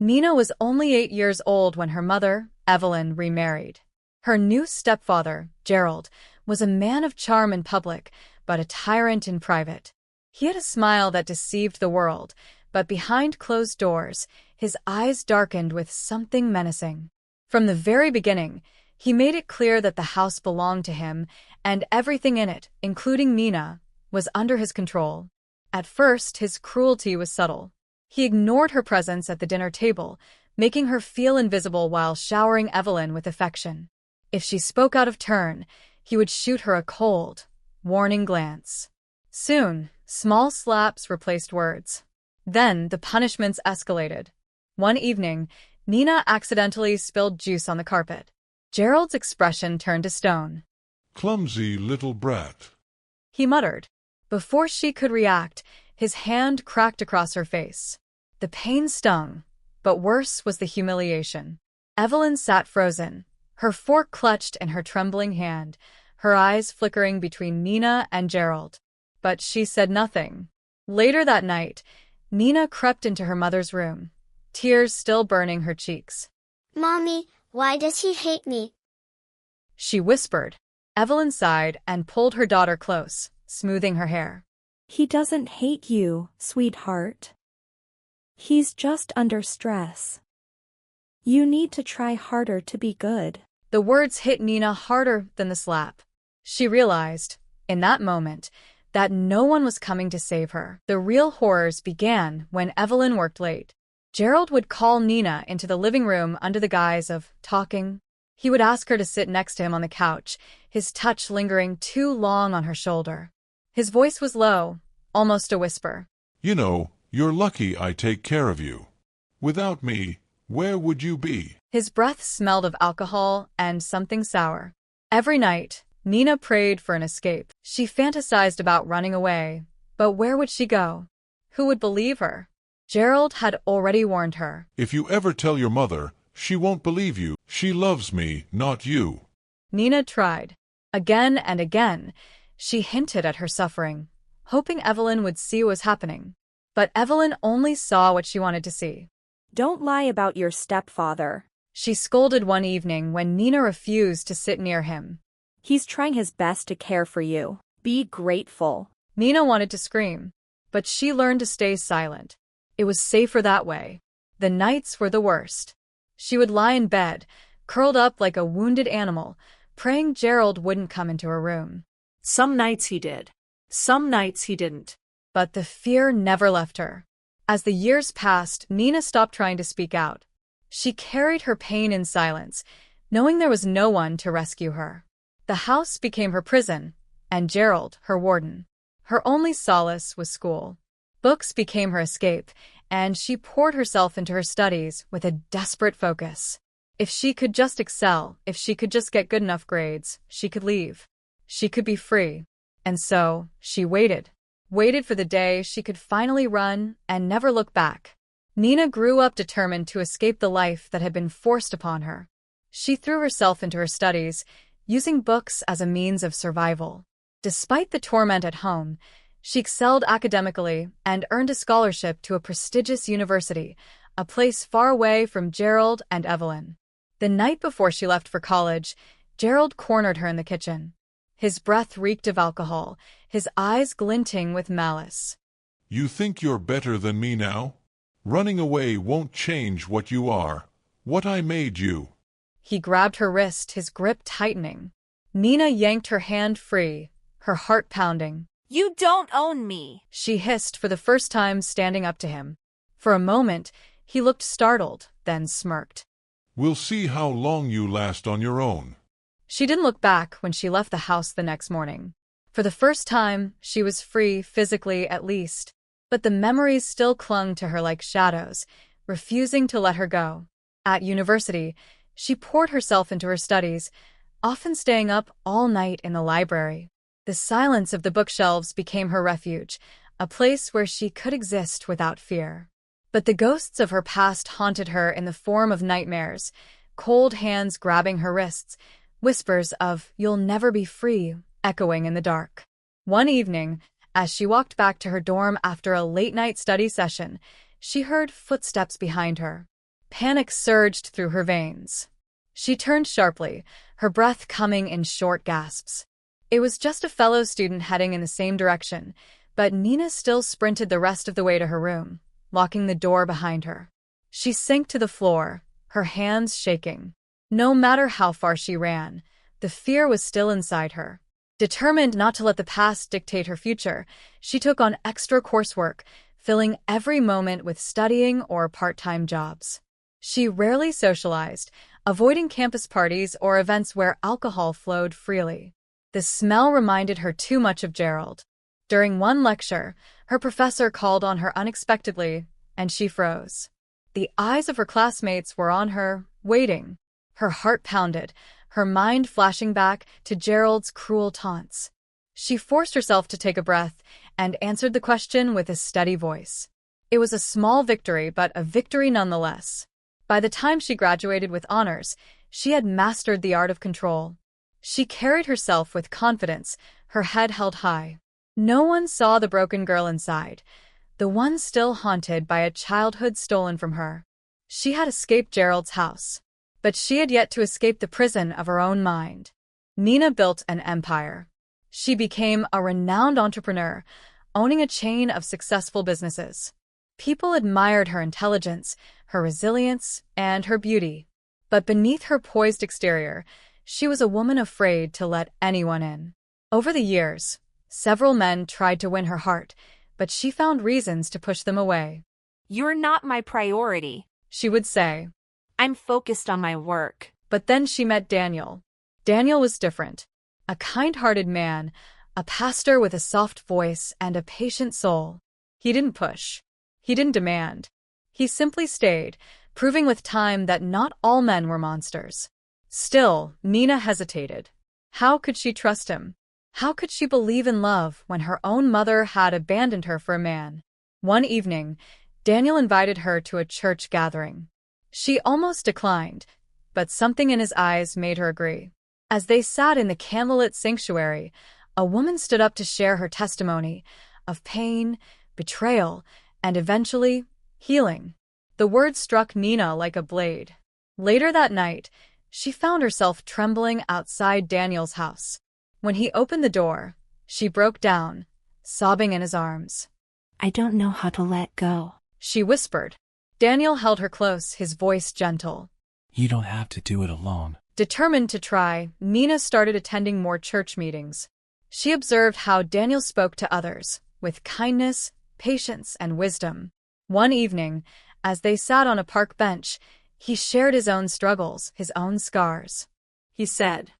Nina was only 8 years old when her mother, Evelyn, remarried. Her new stepfather, Gerald, was a man of charm in public, but a tyrant in private. He had a smile that deceived the world, but behind closed doors, his eyes darkened with something menacing. From the very beginning, he made it clear that the house belonged to him, and everything in it, including Nina, was under his control. At first, his cruelty was subtle. He ignored her presence at the dinner table, making her feel invisible while showering Evelyn with affection. If she spoke out of turn, he would shoot her a cold, warning glance. Soon, small slaps replaced words. Then the punishments escalated. One evening, Nina accidentally spilled juice on the carpet. Gerald's expression turned to stone. "Clumsy little brat," he muttered. Before she could react, his hand cracked across her face. The pain stung, but worse was the humiliation. Evelyn sat frozen, her fork clutched in her trembling hand, her eyes flickering between Nina and Gerald. But she said nothing. Later that night, Nina crept into her mother's room, tears still burning her cheeks. "Mommy, why does he hate me?" she whispered. Evelyn sighed and pulled her daughter close, smoothing her hair. "He doesn't hate you, sweetheart. He's just under stress. You need to try harder to be good." The words hit Nina harder than the slap. She realized, in that moment, that no one was coming to save her. The real horrors began when Evelyn worked late. Gerald would call Nina into the living room under the guise of talking. He would ask her to sit next to him on the couch, his touch lingering too long on her shoulder. His voice was low, almost a whisper. "You know, you're lucky I take care of you. Without me, where would you be?" His breath smelled of alcohol and something sour. Every night, Nina prayed for an escape. She fantasized about running away, but where would she go? Who would believe her? Gerald had already warned her. "If you ever tell your mother, she won't believe you. She loves me, not you." Nina tried. Again and again, she hinted at her suffering, hoping Evelyn would see what was happening. But Evelyn only saw what she wanted to see. "Don't lie about your stepfather. She scolded one evening when Nina refused to sit near him. He's trying his best to care for you. Be grateful." Nina wanted to scream, but she learned to stay silent. It was safer that way. The nights were the worst. She would lie in bed, curled up like a wounded animal, praying Gerald wouldn't come into her room. Some nights he did. Some nights he didn't. But the fear never left her. As the years passed, Nina stopped trying to speak out. She carried her pain in silence, knowing there was no one to rescue her. The house became her prison, and Gerald her warden. Her only solace was school. Books became her escape, and she poured herself into her studies with a desperate focus. If she could just excel, if she could just get good enough grades, she could leave. She could be free. And so, she waited for the day she could finally run and never look back. Nina grew up determined to escape the life that had been forced upon her. She threw herself into her studies, using books as a means of survival. Despite the torment at home, she excelled academically and earned a scholarship to a prestigious university, a place far away from Gerald and Evelyn. The night before she left for college, Gerald cornered her in the kitchen. His breath reeked of alcohol, his eyes glinting with malice. "You think you're better than me now? Running away won't change what you are, what I made you." He grabbed her wrist, his grip tightening. Nina yanked her hand free, her heart pounding. "You don't own me," she hissed for the first time, standing up to him. For a moment, he looked startled, then smirked. "We'll see how long you last on your own." She didn't look back when she left the house the next morning. For the first time, she was free, physically at least. But the memories still clung to her like shadows, refusing to let her go. At university, she poured herself into her studies, often staying up all night in the library. The silence of the bookshelves became her refuge, a place where she could exist without fear. But the ghosts of her past haunted her in the form of nightmares, cold hands grabbing her wrists, whispers of "you'll never be free" echoing in the dark. One evening, as she walked back to her dorm after a late-night study session, she heard footsteps behind her. Panic surged through her veins. She turned sharply, her breath coming in short gasps. It was just a fellow student heading in the same direction, but Nina still sprinted the rest of the way to her room, locking the door behind her. She sank to the floor, her hands shaking. No matter how far she ran, the fear was still inside her. Determined not to let the past dictate her future, she took on extra coursework, filling every moment with studying or part-time jobs. She rarely socialized, avoiding campus parties or events where alcohol flowed freely. The smell reminded her too much of Gerald. During one lecture, her professor called on her unexpectedly, and she froze. The eyes of her classmates were on her, waiting. Her heart pounded, her mind flashing back to Gerald's cruel taunts. She forced herself to take a breath and answered the question with a steady voice. It was a small victory, but a victory nonetheless. By the time she graduated with honors, she had mastered the art of control. She carried herself with confidence, her head held high. No one saw the broken girl inside, the one still haunted by a childhood stolen from her. She had escaped Gerald's house, but she had yet to escape the prison of her own mind. Nina built an empire. She became a renowned entrepreneur, owning a chain of successful businesses. People admired her intelligence, her resilience, and her beauty. But beneath her poised exterior, she was a woman afraid to let anyone in. Over the years, several men tried to win her heart, but she found reasons to push them away. "You're not my priority," she would say. "I'm focused on my work." But then she met Daniel. Daniel was different. A kind-hearted man, a pastor with a soft voice and a patient soul. He didn't push. He didn't demand. He simply stayed, proving with time that not all men were monsters. Still, Nina hesitated. How could she trust him? How could she believe in love when her own mother had abandoned her for a man? One evening, Daniel invited her to a church gathering. She almost declined, but something in his eyes made her agree. As they sat in the candlelit sanctuary, a woman stood up to share her testimony of pain, betrayal, and eventually, healing. The words struck Nina like a blade. Later that night, she found herself trembling outside Daniel's house. When he opened the door, she broke down, sobbing in his arms. "I don't know how to let go," she whispered. Daniel held her close, his voice gentle. "You don't have to do it alone." Determined to try, Nina started attending more church meetings. She observed how Daniel spoke to others, with kindness, patience, and wisdom. One evening, as they sat on a park bench, he shared his own struggles, his own scars. He said,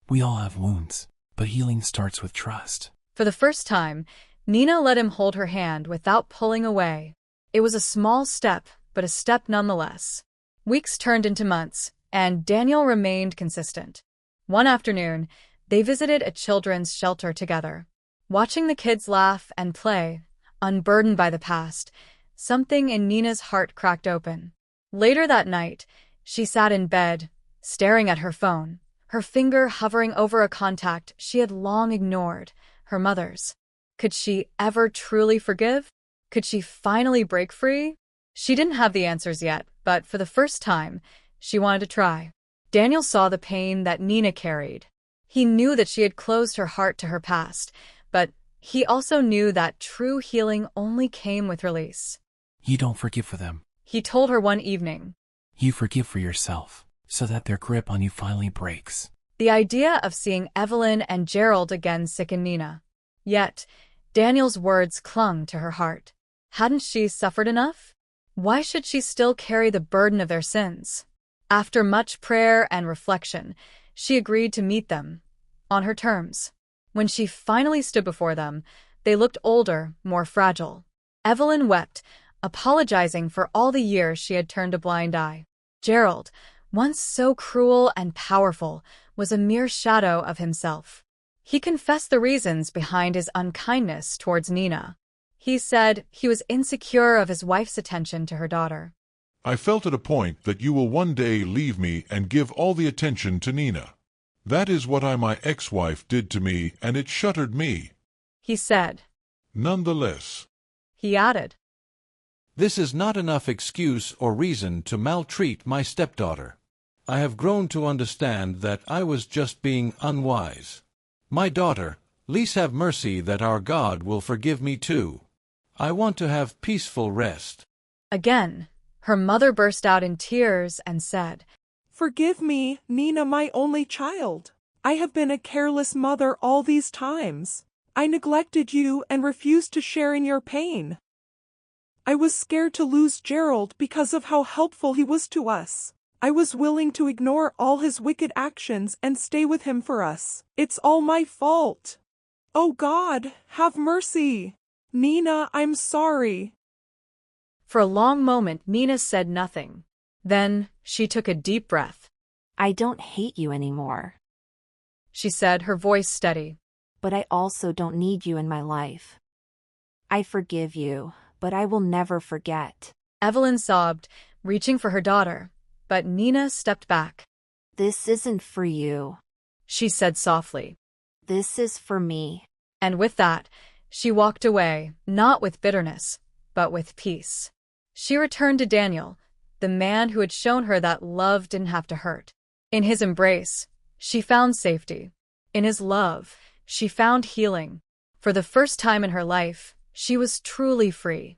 "We all have wounds, but healing starts with trust." For the first time, Nina let him hold her hand without pulling away. It was a small step, but a step nonetheless. Weeks turned into months, and Daniel remained consistent. One afternoon, they visited a children's shelter together. Watching the kids laugh and play, unburdened by the past, something in Nina's heart cracked open. Later that night, she sat in bed, staring at her phone, her finger hovering over a contact she had long ignored, her mother's. Could she ever truly forgive? Could she finally break free? She didn't have the answers yet, but for the first time, she wanted to try. Daniel saw the pain that Nina carried. He knew that she had closed her heart to her past, but he also knew that true healing only came with release. "You don't forgive for them. He told her one evening. You forgive for yourself, so that their grip on you finally breaks." The idea of seeing Evelyn and Gerald again sickened Nina. Yet, Daniel's words clung to her heart. Hadn't she suffered enough? Why should she still carry the burden of their sins? After much prayer and reflection, she agreed to meet them, on her terms. When she finally stood before them, they looked older, more fragile. Evelyn wept, apologizing for all the years she had turned a blind eye. Gerald, once so cruel and powerful, was a mere shadow of himself. He confessed the reasons behind his unkindness towards Nina. He said he was insecure of his wife's attention to her daughter. I felt at a point that you will one day leave me and give all the attention to Nina. That is what my ex-wife did to me, and it shuttered me. He said. Nonetheless, he added, This is not enough excuse or reason to maltreat my stepdaughter. I have grown to understand that I was just being unwise. My daughter, please have mercy that our God will forgive me too. I want to have peaceful rest. Again, her mother burst out in tears and said, Forgive me, Nina, my only child. I have been a careless mother all these times. I neglected you and refused to share in your pain. I was scared to lose Gerald because of how helpful he was to us. I was willing to ignore all his wicked actions and stay with him for us. It's all my fault. Oh God, have mercy. Nina, I'm sorry. For a long moment, Nina said nothing. Then she took a deep breath. I don't hate you anymore. She said, her voice steady. But I also don't need you in my life. I forgive you, but I will never forget. Evelyn sobbed, reaching for her daughter, but Nina stepped back. This isn't for you, she said softly. This is for me. And with that, she walked away, not with bitterness, but with peace. She returned to Daniel, the man who had shown her that love didn't have to hurt. In his embrace, she found safety. In his love, she found healing. For the first time in her life, she was truly free.